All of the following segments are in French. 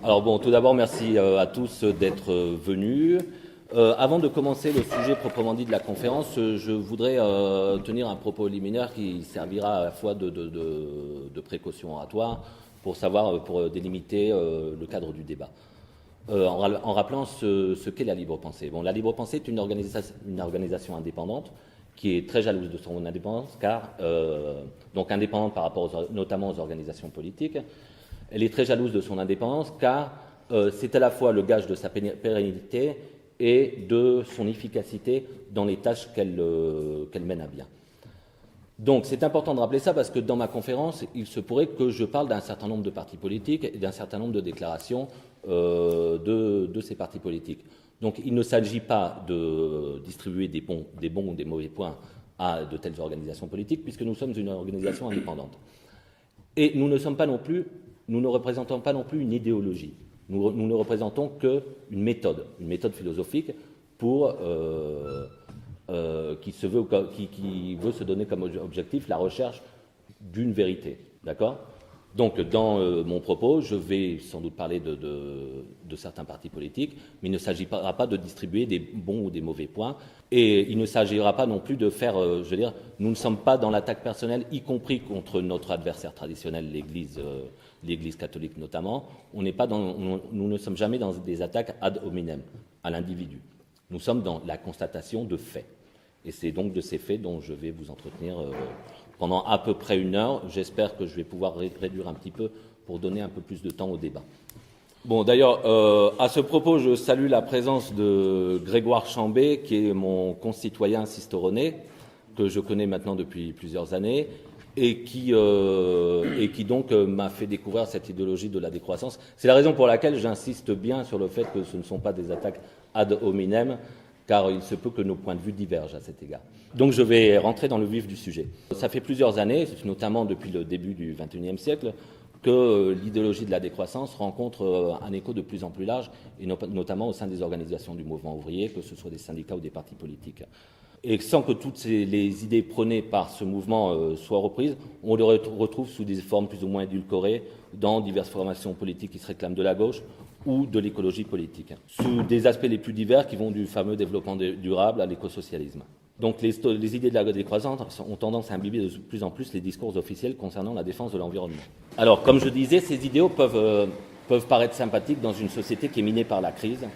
Alors bon, tout d'abord, merci à tous d'être venus. Avant de commencer le sujet proprement dit de la conférence, je voudrais tenir un propos liminaire qui servira à la fois de précaution oratoire pour délimiter le cadre du débat. En rappelant ce qu'est la libre pensée. Bon, la libre pensée est une organisation indépendante qui est très jalouse de son indépendance, donc indépendante par rapport notamment aux organisations politiques. Elle est très jalouse de son indépendance car c'est à la fois le gage de sa pérennité et de son efficacité dans les tâches qu'elle mène à bien. Donc c'est important de rappeler ça parce que dans ma conférence, il se pourrait que je parle d'un certain nombre de partis politiques et d'un certain nombre de déclarations de ces partis politiques. Donc il ne s'agit pas de distribuer des bons ou des mauvais points à de telles organisations politiques puisque nous sommes une organisation indépendante. Et nous ne représentons pas non plus une idéologie. Nous ne représentons qu'une méthode philosophique qui veut se donner comme objectif la recherche d'une vérité. D'accord ? Donc, dans mon propos, je vais sans doute parler de certains partis politiques, mais il ne s'agira pas de distribuer des bons ou des mauvais points. Et il ne s'agira pas non plus de faire, nous ne sommes pas dans l'attaque personnelle, y compris contre notre adversaire traditionnel, l'Église catholique notamment. Nous ne sommes jamais dans des attaques ad hominem, à l'individu. Nous sommes dans la constatation de faits. Et c'est donc de ces faits dont je vais vous entretenir pendant à peu près 1 heure. J'espère que je vais pouvoir réduire un petit peu pour donner un peu plus de temps au débat. Bon, d'ailleurs, à ce propos, je salue la présence de Grégoire Chambé, qui est mon concitoyen cisteronais, que je connais maintenant depuis plusieurs années, et qui donc m'a fait découvrir cette idéologie de la décroissance. C'est la raison pour laquelle j'insiste bien sur le fait que ce ne sont pas des attaques ad hominem, car il se peut que nos points de vue divergent à cet égard. Donc je vais rentrer dans le vif du sujet. Ça fait plusieurs années, notamment depuis le début du XXIe siècle, que l'idéologie de la décroissance rencontre un écho de plus en plus large, et notamment au sein des organisations du mouvement ouvrier, que ce soit des syndicats ou des partis politiques. Et sans que toutes les idées prônées par ce mouvement soient reprises, on le retrouve sous des formes plus ou moins édulcorées dans diverses formations politiques qui se réclament de la gauche ou de l'écologie politique, sous des aspects les plus divers qui vont du fameux développement durable à l'écosocialisme. Donc les idées de la décroissance ont tendance à imbiber de plus en plus les discours officiels concernant la défense de l'environnement. Alors, comme je disais, ces idéaux peuvent paraître sympathiques dans une société qui est minée par la crise,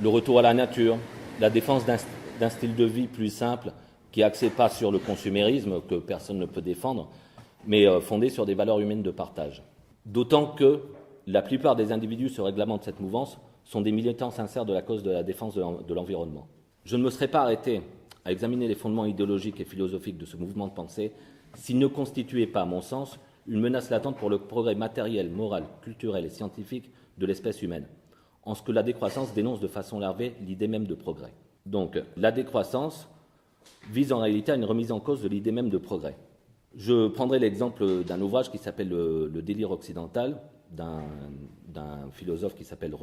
le retour à la nature, la défense d'un style de vie plus simple qui est axé pas sur le consumérisme que personne ne peut défendre, mais fondé sur des valeurs humaines de partage. D'autant que la plupart des individus se réclamant de cette mouvance sont des militants sincères de la cause de la défense de l'environnement. Je ne me serais pas arrêté à examiner les fondements idéologiques et philosophiques de ce mouvement de pensée s'il ne constituait pas, à mon sens, une menace latente pour le progrès matériel, moral, culturel et scientifique de l'espèce humaine, en ce que la décroissance dénonce de façon larvée l'idée même de progrès. Donc, la décroissance vise en réalité à une remise en cause de l'idée même de progrès. Je prendrai l'exemple d'un ouvrage qui s'appelle Le délire occidental, d'un philosophe qui s'appelle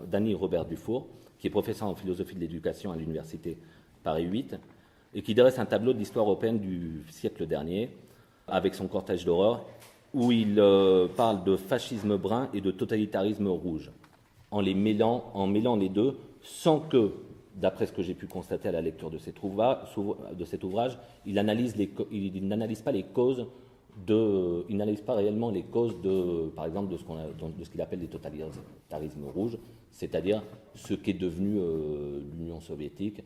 Danny Robert Dufour, qui est professeur en philosophie de l'éducation à l'université Paris 8, et qui dresse un tableau de l'histoire européenne du siècle dernier, avec son cortège d'horreur, où il parle de fascisme brun et de totalitarisme rouge, en mêlant les deux, sans que, d'après ce que j'ai pu constater à la lecture de cet ouvrage, il n'analyse pas réellement les causes par exemple, de ce qu'il appelle les totalitarismes rouges, c'est-à-dire ce qu'est devenu l'Union soviétique,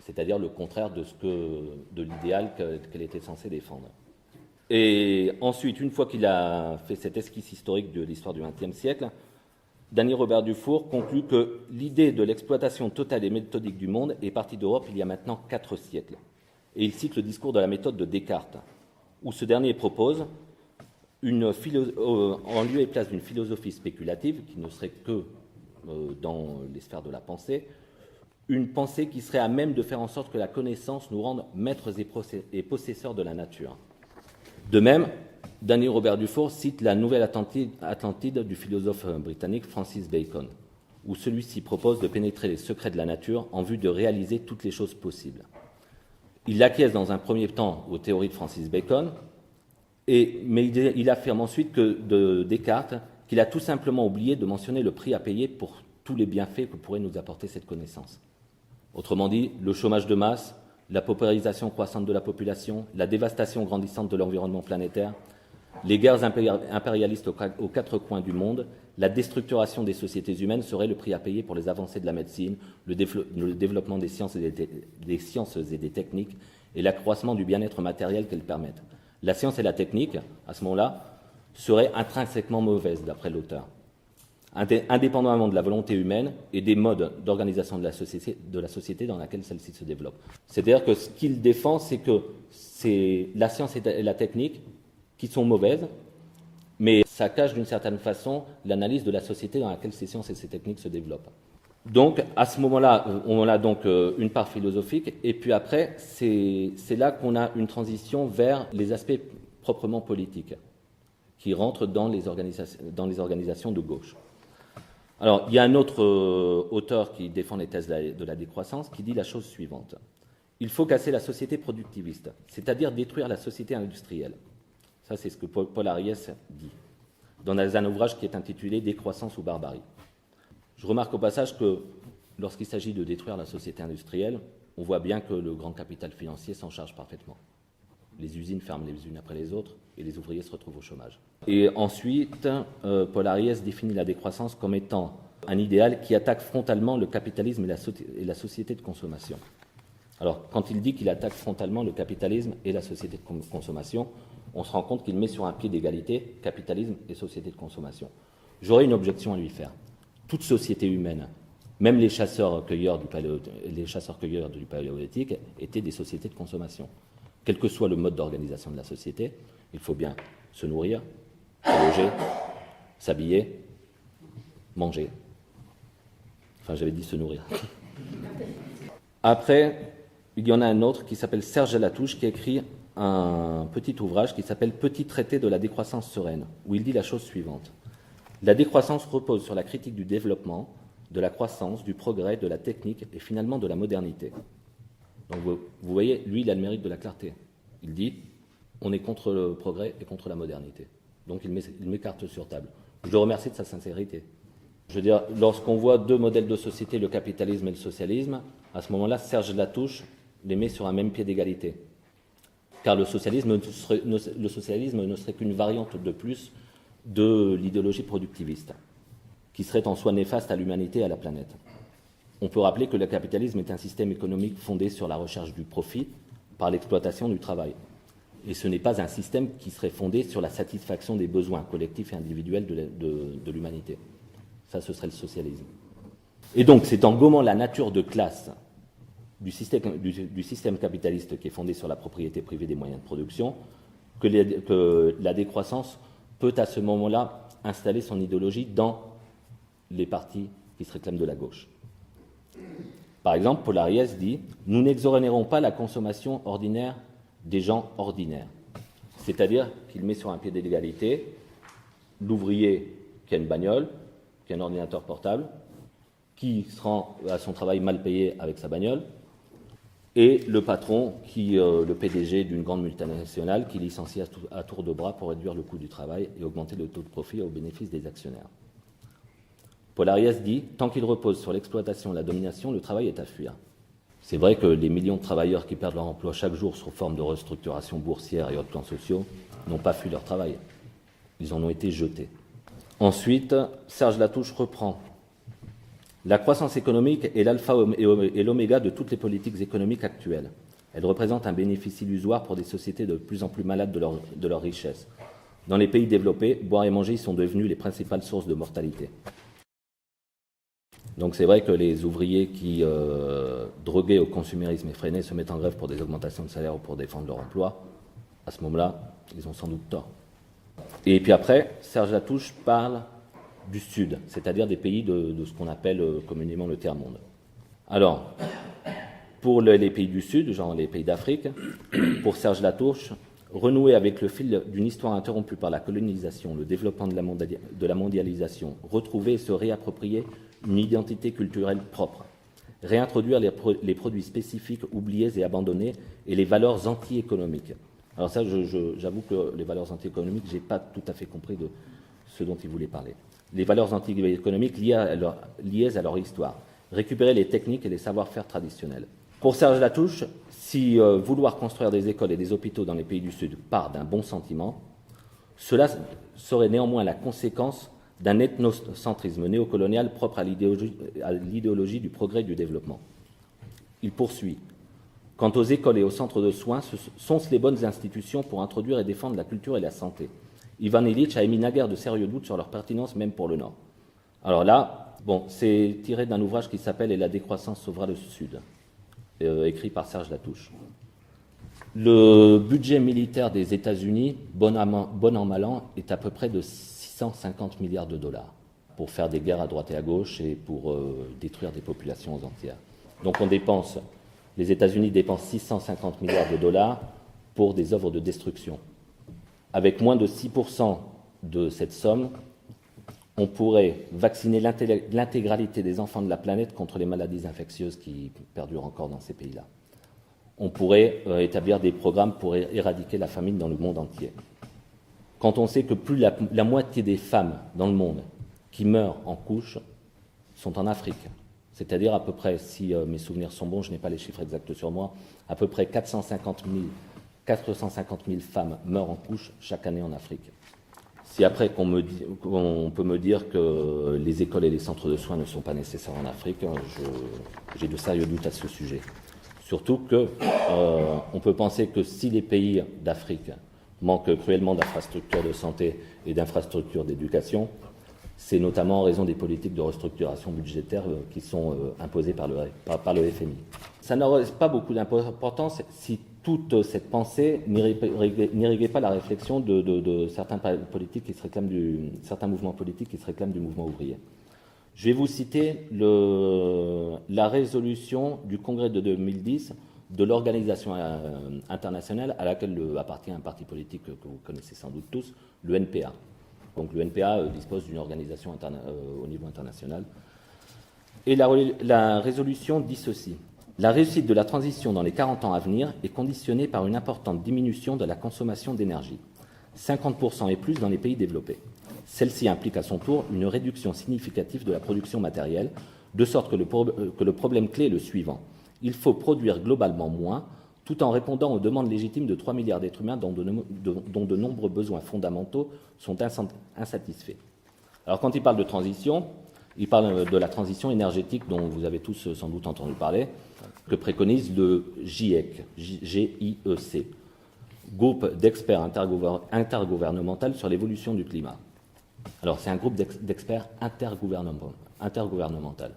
c'est-à-dire le contraire de l'idéal qu'elle était censée défendre. Et ensuite, une fois qu'il a fait cette esquisse historique de l'histoire du XXe siècle, Danny Robert Dufour conclut que l'idée de l'exploitation totale et méthodique du monde est partie d'Europe il y a maintenant 4 siècles. Et il cite le discours de la méthode de Descartes, où ce dernier propose, en lieu et place d'une philosophie spéculative, qui ne serait que dans les sphères de la pensée, une pensée qui serait à même de faire en sorte que la connaissance nous rende maîtres et possesseurs de la nature. De même, Danny Robert Dufour cite la Nouvelle Atlantide du philosophe britannique Francis Bacon, où celui-ci propose de pénétrer les secrets de la nature en vue de réaliser toutes les choses possibles. Il acquiesce dans un premier temps aux théories de Francis Bacon, mais il affirme ensuite que de Descartes, qu'il a tout simplement oublié de mentionner le prix à payer pour tous les bienfaits que pourrait nous apporter cette connaissance. Autrement dit, le chômage de masse, la paupérisation croissante de la population, la dévastation grandissante de l'environnement planétaire, les guerres impérialistes aux quatre coins du monde, la déstructuration des sociétés humaines serait le prix à payer pour les avancées de la médecine, le développement des sciences et des techniques et l'accroissement du bien-être matériel qu'elles permettent. La science et la technique, à ce moment-là, seraient intrinsèquement mauvaises, d'après l'auteur, indépendamment de la volonté humaine et des modes d'organisation de la société dans laquelle celle-ci se développe. C'est-à-dire que ce qu'il défend, c'est que c'est la science et la technique qui sont mauvaises, mais ça cache d'une certaine façon l'analyse de la société dans laquelle ces sciences et ces techniques se développent. Donc, à ce moment-là, on a donc une part philosophique, et puis après, c'est là qu'on a une transition vers les aspects proprement politiques, qui rentrent dans les organisations de gauche. Alors, il y a un autre auteur qui défend les thèses de la décroissance, qui dit la chose suivante. Il faut casser la société productiviste, c'est-à-dire détruire la société industrielle. Ça, c'est ce que Paul Ariès dit, dans un ouvrage qui est intitulé « Décroissance ou barbarie ». Je remarque au passage que, lorsqu'il s'agit de détruire la société industrielle, on voit bien que le grand capital financier s'en charge parfaitement. Les usines ferment les unes après les autres et les ouvriers se retrouvent au chômage. Et ensuite, Paul Ariès définit la décroissance comme étant un idéal qui attaque frontalement le capitalisme et la société de consommation. Alors, quand il dit qu'il attaque frontalement le capitalisme et la société de consommation, on se rend compte qu'il met sur un pied d'égalité capitalisme et société de consommation. J'aurais une objection à lui faire. Toute société humaine, même les chasseurs-cueilleurs du paléolithique, étaient des sociétés de consommation. Quel que soit le mode d'organisation de la société, il faut bien se nourrir, se loger, s'habiller, manger. Enfin, j'avais dit se nourrir. Après, il y en a un autre qui s'appelle Serge Latouche, qui a écrit un petit ouvrage qui s'appelle « Petit traité de la décroissance sereine », où il dit la chose suivante. La décroissance repose sur la critique du développement, de la croissance, du progrès, de la technique et finalement de la modernité. Donc vous voyez, lui, il a le mérite de la clarté. Il dit, on est contre le progrès et contre la modernité. Donc il met carte sur table. Je le remercie de sa sincérité. Je veux dire, lorsqu'on voit deux modèles de société, le capitalisme et le socialisme, à ce moment-là, Serge Latouche les met sur un même pied d'égalité. Car le socialisme ne serait qu'une variante de plus de l'idéologie productiviste, qui serait en soi néfaste à l'humanité et à la planète. On peut rappeler que le capitalisme est un système économique fondé sur la recherche du profit par l'exploitation du travail. Et ce n'est pas un système qui serait fondé sur la satisfaction des besoins collectifs et individuels de l'humanité. Ça, ce serait le socialisme. Et donc, c'est en gommant la nature de classe du système capitaliste qui est fondé sur la propriété privée des moyens de production que la décroissance peut à ce moment-là installer son idéologie dans les partis qui se réclament de la gauche. Par exemple, Paul Ariès dit « Nous n'exonérons pas la consommation ordinaire des gens ordinaires ». C'est-à-dire qu'il met sur un pied d'égalité l'ouvrier qui a une bagnole, qui a un ordinateur portable, qui se rend à son travail mal payé avec sa bagnole, et le patron, le PDG d'une grande multinationale, qui licencie à tour de bras pour réduire le coût du travail et augmenter le taux de profit au bénéfice des actionnaires. Paul Ariès dit « Tant qu'il repose sur l'exploitation et la domination, le travail est à fuir ». C'est vrai que les millions de travailleurs qui perdent leur emploi chaque jour sous forme de restructuration boursière et autres plans sociaux n'ont pas fui leur travail. Ils en ont été jetés. Ensuite, Serge Latouche reprend. La croissance économique est l'alpha et l'oméga de toutes les politiques économiques actuelles. Elle représente un bénéfice illusoire pour des sociétés de plus en plus malades de leur richesse. Dans les pays développés, boire et manger sont devenus les principales sources de mortalité. Donc c'est vrai que les ouvriers qui, drogués au consumérisme effréné, se mettent en grève pour des augmentations de salaire ou pour défendre leur emploi, à ce moment-là, ils ont sans doute tort. Et puis après, Serge Latouche parle du Sud, c'est-à-dire des pays de ce qu'on appelle communément le tiers-monde. Alors, pour les pays du Sud, genre les pays d'Afrique, pour Serge Latouche, renouer avec le fil d'une histoire interrompue par la colonisation, le développement de la mondialisation, retrouver et se réapproprier une identité culturelle propre, réintroduire les produits spécifiques oubliés et abandonnés et les valeurs anti-économiques. Alors ça, j'avoue que les valeurs anti-économiques, je n'ai pas tout à fait compris de ce dont il voulait parler. les valeurs anti-économiques liées à leur histoire, récupérer les techniques et les savoir-faire traditionnels. Pour Serge Latouche, si vouloir construire des écoles et des hôpitaux dans les pays du Sud part d'un bon sentiment, cela serait néanmoins la conséquence d'un ethnocentrisme néocolonial propre à l'idéologie du progrès et du développement. Il poursuit. Quant aux écoles et aux centres de soins, sont-ce les bonnes institutions pour introduire et défendre la culture et la santé? Ivan Illich a émis naguère de sérieux doutes sur leur pertinence, même pour le Nord. Alors là, c'est tiré d'un ouvrage qui s'appelle « Et la décroissance sauvera le Sud », écrit par Serge Latouche. Le budget militaire des États-Unis, bon an mal an, est à peu près de 650 milliards de dollars pour faire des guerres à droite et à gauche et pour détruire des populations entières. Donc les États-Unis dépensent 650 milliards de dollars pour des œuvres de destruction. Avec moins de 6% de cette somme, on pourrait vacciner l'intégralité des enfants de la planète contre les maladies infectieuses qui perdurent encore dans ces pays-là. On pourrait établir des programmes pour éradiquer la famine dans le monde entier. Quand on sait que plus la moitié des femmes dans le monde qui meurent en couche sont en Afrique, c'est-à-dire à peu près, si mes souvenirs sont bons, je n'ai pas les chiffres exacts sur moi, à peu près 450 000 femmes meurent en couche chaque année en Afrique. Si après on peut me dire que les écoles et les centres de soins ne sont pas nécessaires en Afrique, j'ai de sérieux doutes à ce sujet. Surtout qu'on peut penser que si les pays d'Afrique manquent cruellement d'infrastructures de santé et d'infrastructures d'éducation, c'est notamment en raison des politiques de restructuration budgétaire qui sont imposées par le FMI. Ça n'aurait pas beaucoup d'importance si toute cette pensée n'irriguait pas la réflexion de certains mouvements politiques qui se réclament du mouvement ouvrier. Je vais vous citer la résolution du Congrès de 2010 de l'organisation internationale à laquelle appartient un parti politique que vous connaissez sans doute tous, le NPA. Donc le NPA dispose d'une organisation au niveau international. Et la résolution dit ceci. La réussite de la transition dans les 40 ans à venir est conditionnée par une importante diminution de la consommation d'énergie, 50% et plus dans les pays développés. Celle-ci implique à son tour une réduction significative de la production matérielle, de sorte que le problème clé est le suivant. Il faut produire globalement moins, tout en répondant aux demandes légitimes de 3 milliards d'êtres humains dont de nombreux besoins fondamentaux sont insatisfaits. Alors quand il parle de transition, il parle de la transition énergétique dont vous avez tous sans doute entendu parler, que préconise le GIEC, G-I-E-C, groupe d'experts intergouvernemental sur l'évolution du climat. Alors c'est un groupe d'experts intergouvernemental.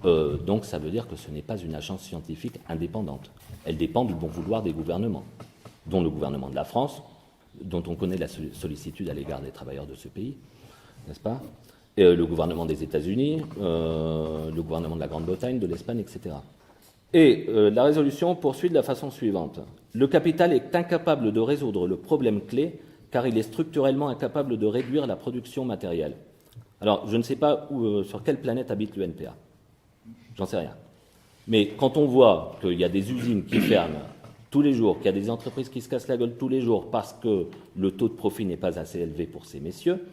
Donc ça veut dire que ce n'est pas une agence scientifique indépendante. Elle dépend du bon vouloir des gouvernements, dont le gouvernement de la France, dont on connaît la sollicitude à l'égard des travailleurs de ce pays, n'est-ce pas ? Et le gouvernement des États-Unis, le gouvernement de la Grande-Bretagne, de l'Espagne, etc. Et la résolution poursuit de la façon suivante. Le capital est incapable de résoudre le problème clé car il est structurellement incapable de réduire la production matérielle. Alors, je ne sais pas sur quelle planète habite le NPA. J'en sais rien. Mais quand on voit qu'il y a des usines qui ferment tous les jours, qu'il y a des entreprises qui se cassent la gueule tous les jours parce que le taux de profit n'est pas assez élevé pour ces messieurs,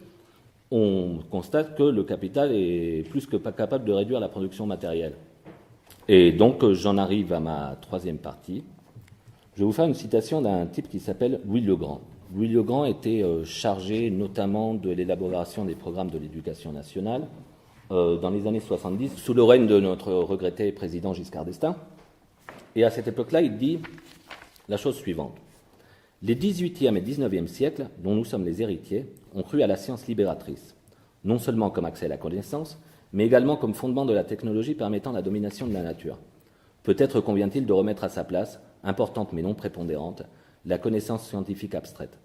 on constate que le capital est plus que pas capable de réduire la production matérielle. Et donc, j'en arrive à ma troisième partie. Je vais vous faire une citation d'un type qui s'appelle Louis Le Grand. Louis Le Grand était chargé notamment de l'élaboration des programmes de l'éducation nationale dans les années 70, sous le règne de notre regretté président Giscard d'Estaing. Et à cette époque-là, il dit la chose suivante. Les 18e et 19e siècles, dont nous sommes les héritiers, ont cru à la science libératrice, non seulement comme accès à la connaissance, mais également comme fondement de la technologie permettant la domination de la nature. Peut-être convient-il de remettre à sa place, importante mais non prépondérante, la connaissance scientifique abstraite.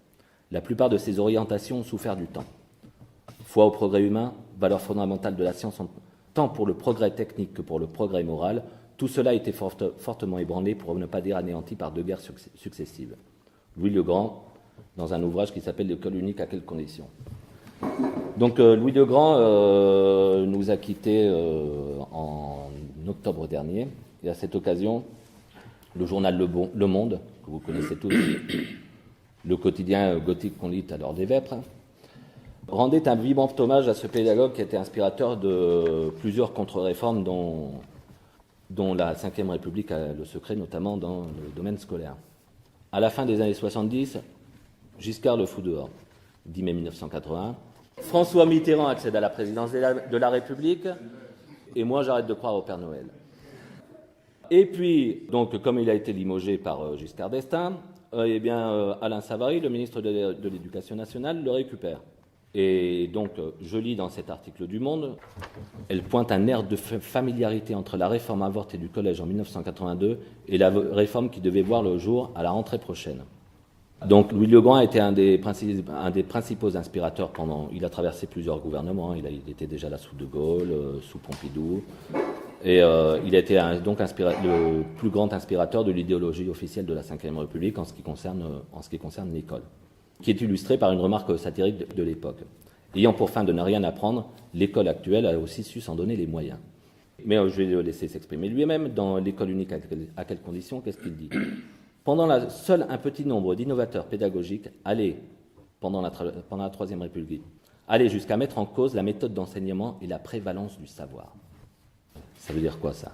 La plupart de ces orientations ont souffert du temps. Foi au progrès humain, valeur fondamentale de la science, tant pour le progrès technique que pour le progrès moral, tout cela a été fortement ébranlé, pour ne pas dire anéanti, par 2 guerres successives. Louis le Grand, dans un ouvrage qui s'appelle « L'école unique, à quelles conditions ?» Donc Louis le Grand nous a quittés en octobre dernier, et à cette occasion, le journal Le Monde, que vous connaissez tous, le quotidien gothique qu'on lit à l'heure des vêpres, rendait un vibrant hommage à ce pédagogue qui était inspirateur de plusieurs contre-réformes dont la Ve République a le secret, notamment dans le domaine scolaire. À la fin des années 70, Giscard le fout dehors, 10 mai 1981. François Mitterrand accède à la présidence de la République, et moi j'arrête de croire au Père Noël. Et puis, donc, comme il a été limogé par Giscard d'Estaing, Alain Savary, le ministre de l'Éducation nationale, le récupère. Et donc, je lis dans cet article du Monde, elle pointe un air de familiarité entre la réforme avortée du collège en 1982 et la réforme qui devait voir le jour à la rentrée prochaine. Donc, Louis Le Grand a été un des principaux inspirateurs il a traversé plusieurs gouvernements, il était déjà là sous De Gaulle, sous Pompidou, et il a été le plus grand inspirateur de l'idéologie officielle de la Ve République en ce qui concerne l'école, qui est illustré par une remarque satirique de l'époque. Ayant pour fin de ne rien apprendre, l'école actuelle a aussi su s'en donner les moyens. Mais je vais le laisser s'exprimer lui-même. Dans l'école unique, à quelles conditions, qu'est-ce qu'il dit ? Seul un petit nombre d'innovateurs pédagogiques allaient, pendant la Troisième République, jusqu'à mettre en cause la méthode d'enseignement et la prévalence du savoir. Ça veut dire quoi, ça ?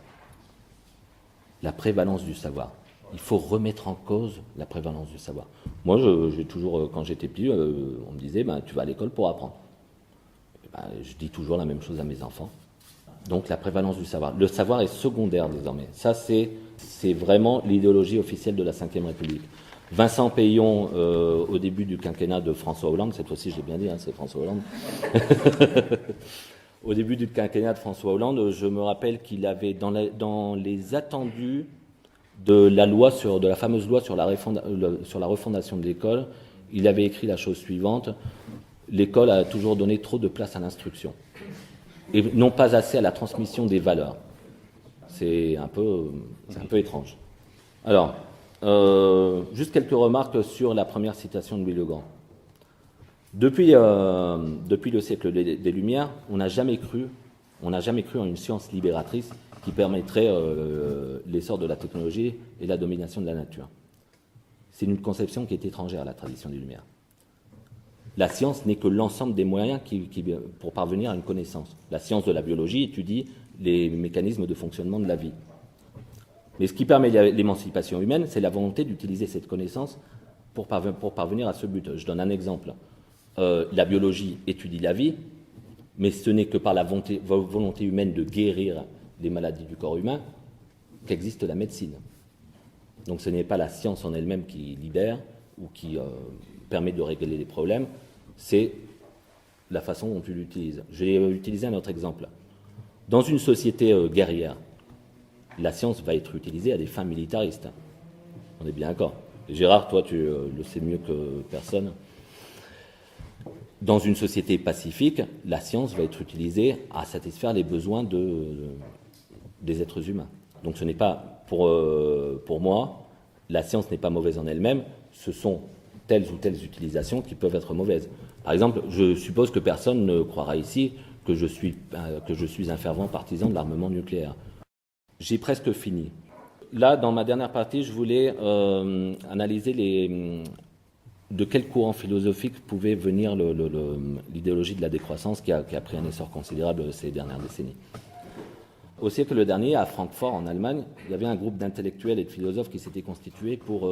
La prévalence du savoir. Il faut remettre en cause la prévalence du savoir. Moi, j'ai toujours, quand j'étais petit, on me disait, tu vas à l'école pour apprendre. Je dis toujours la même chose à mes enfants. Donc, la prévalence du savoir. Le savoir est secondaire désormais. Ça, c'est vraiment l'idéologie officielle de la Ve République. Vincent Peillon, au début du quinquennat de François Hollande, cette fois-ci, je l'ai bien dit, c'est François Hollande. Au début du quinquennat de François Hollande, je me rappelle qu'il avait, dans les attendus de la fameuse loi sur la refondation de l'école, il avait écrit la chose suivante: l'école a toujours donné trop de place à l'instruction et non pas assez à la transmission des valeurs. C'est un peu étrange. Alors, juste quelques remarques sur la première citation de Louis le Grand. Depuis le siècle des Lumières, on n'a jamais cru en une science libératrice qui permettrait l'essor de la technologie et la domination de la nature. C'est une conception qui est étrangère à la tradition des Lumières. La science n'est que l'ensemble des moyens pour parvenir à une connaissance. La science de la biologie étudie les mécanismes de fonctionnement de la vie. Mais ce qui permet l'émancipation humaine, c'est la volonté d'utiliser cette connaissance pour parvenir à ce but. Je donne un exemple. La biologie étudie la vie, mais ce n'est que par la volonté humaine de guérir les maladies du corps humain qu'existe la médecine. Donc ce n'est pas la science en elle-même qui libère ou qui permet de régler les problèmes, c'est la façon dont tu l'utilises. Je vais utiliser un autre exemple. Dans une société guerrière, la science va être utilisée à des fins militaristes. On est bien d'accord. Gérard, toi, tu le sais mieux que personne. Dans une société pacifique, la science va être utilisée à satisfaire les besoins des êtres humains. Donc ce n'est pas, pour moi, la science n'est pas mauvaise en elle-même, ce sont telles ou telles utilisations qui peuvent être mauvaises. Par exemple, je suppose que personne ne croira ici que je suis un fervent partisan de l'armement nucléaire. J'ai presque fini. Là, dans ma dernière partie, je voulais analyser de quel courant philosophique pouvait venir l'idéologie de la décroissance qui a pris un essor considérable ces dernières décennies. Au siècle dernier, à Francfort, en Allemagne, il y avait un groupe d'intellectuels et de philosophes qui s'était constitué pour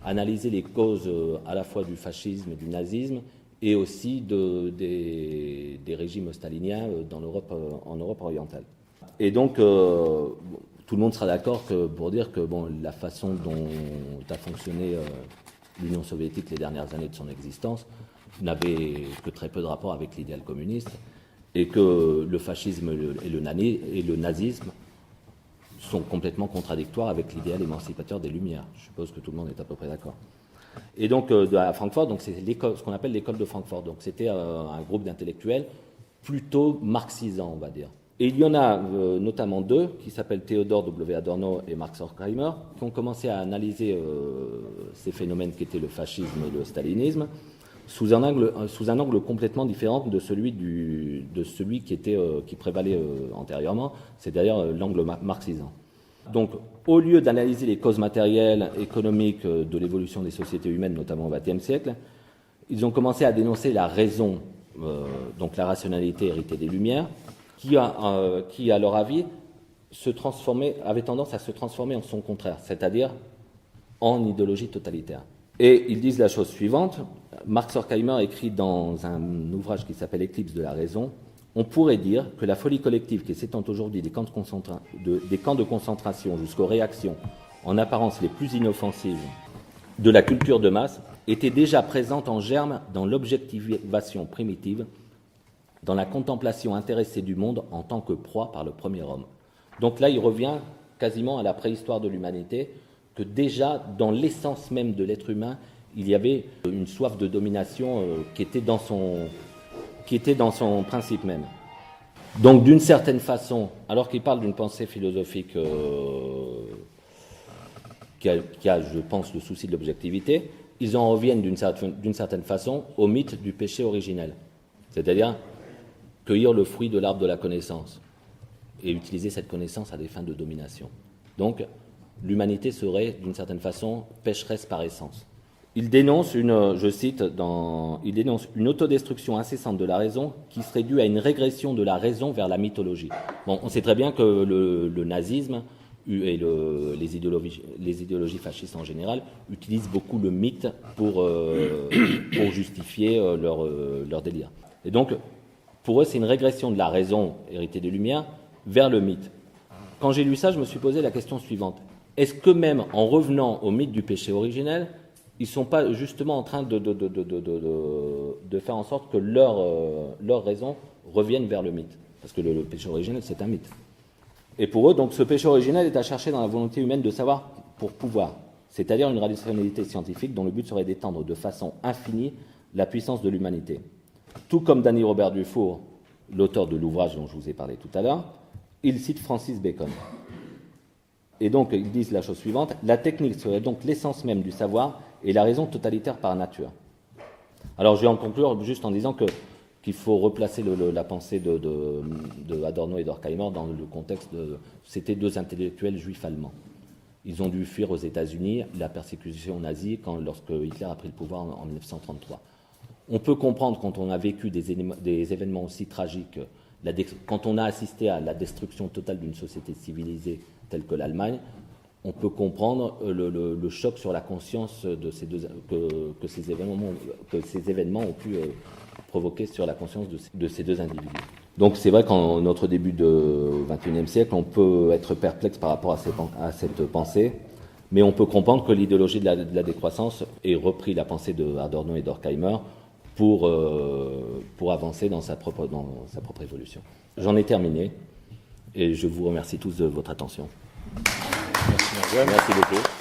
analyser les causes à la fois du fascisme et du nazisme et aussi des régimes staliniens en Europe orientale. Et donc, tout le monde sera d'accord pour dire que la façon dont a fonctionné l'Union soviétique les dernières années de son existence n'avait que très peu de rapport avec l'idéal communiste et que le fascisme et le nazisme sont complètement contradictoires avec l'idéal émancipateur des Lumières. Je suppose que tout le monde est à peu près d'accord. Et donc, à Francfort, donc c'est ce qu'on appelle l'école de Francfort. Donc, c'était un groupe d'intellectuels plutôt marxisants, on va dire. Et il y en a notamment deux, qui s'appellent Theodor W. Adorno et Max Horkheimer, qui ont commencé à analyser ces phénomènes qu'étaient le fascisme et le stalinisme sous un angle complètement différent de celui qui prévalait antérieurement, c'est-à-dire l'angle marxisant. Donc, au lieu d'analyser les causes matérielles, économiques de l'évolution des sociétés humaines, notamment au XXe siècle, ils ont commencé à dénoncer la raison donc la rationalité héritée des Lumières, qui, à leur avis, avait tendance à se transformer en son contraire, c'est-à-dire en idéologie totalitaire. Et ils disent la chose suivante, Marx Horkheimer écrit dans un ouvrage qui s'appelle Éclipse de la raison, on pourrait dire que la folie collective qui s'étend aujourd'hui des camps de concentration jusqu'aux réactions, en apparence les plus inoffensives, de la culture de masse, était déjà présente en germe dans l'objectivation primitive, dans la contemplation intéressée du monde en tant que proie par le premier homme. Donc là, il revient quasiment à la préhistoire de l'humanité, que déjà, dans l'essence même de l'être humain, il y avait une soif de domination qui était dans son principe même. Donc, d'une certaine façon, alors qu'il parle d'une pensée philosophique qui a, je pense, le souci de l'objectivité, ils en reviennent d'une certaine façon au mythe du péché originel, c'est-à-dire cueillir le fruit de l'arbre de la connaissance et utiliser cette connaissance à des fins de domination. Donc, l'humanité serait, d'une certaine façon, pécheresse par essence. Il dénonce une autodestruction incessante de la raison qui serait due à une régression de la raison vers la mythologie. Bon, on sait très bien que le nazisme et les idéologies fascistes en général utilisent beaucoup le mythe pour justifier leur délire. Et donc, pour eux, c'est une régression de la raison héritée des Lumières vers le mythe. Quand j'ai lu ça, je me suis posé la question suivante. Est-ce que même en revenant au mythe du péché originel, ils ne sont pas justement en train de faire en sorte que leur raison revienne vers le mythe? Parce que le péché originel, c'est un mythe. Et pour eux, donc, ce péché originel est à chercher dans la volonté humaine de savoir pour pouvoir, c'est-à-dire une rationalité scientifique dont le but serait d'étendre de façon infinie la puissance de l'humanité. Tout comme Danny Robert Dufour, l'auteur de l'ouvrage dont je vous ai parlé tout à l'heure, il cite Francis Bacon. Et donc, ils disent la chose suivante, la technique serait donc l'essence même du savoir et la raison totalitaire par nature. Alors, je vais en conclure juste en disant qu'il faut replacer la pensée de Adorno et d'Horkheimer dans le contexte c'était deux intellectuels juifs allemands. Ils ont dû fuir aux États-Unis la persécution nazie lorsque Hitler a pris le pouvoir en 1933. On peut comprendre, quand on a vécu des événements aussi tragiques, quand on a assisté à la destruction totale d'une société civilisée telle que l'Allemagne, on peut comprendre le choc sur la conscience que ces événements ont pu provoquer sur la conscience de ces deux individus. Donc c'est vrai qu'en notre début du XXIe siècle, on peut être perplexe par rapport à cette pensée, mais on peut comprendre que l'idéologie de la décroissance ait repris la pensée d'Adorno et d'Horkheimer pour avancer dans sa propre évolution. J'en ai terminé et je vous remercie tous de votre attention. Merci, Merci beaucoup.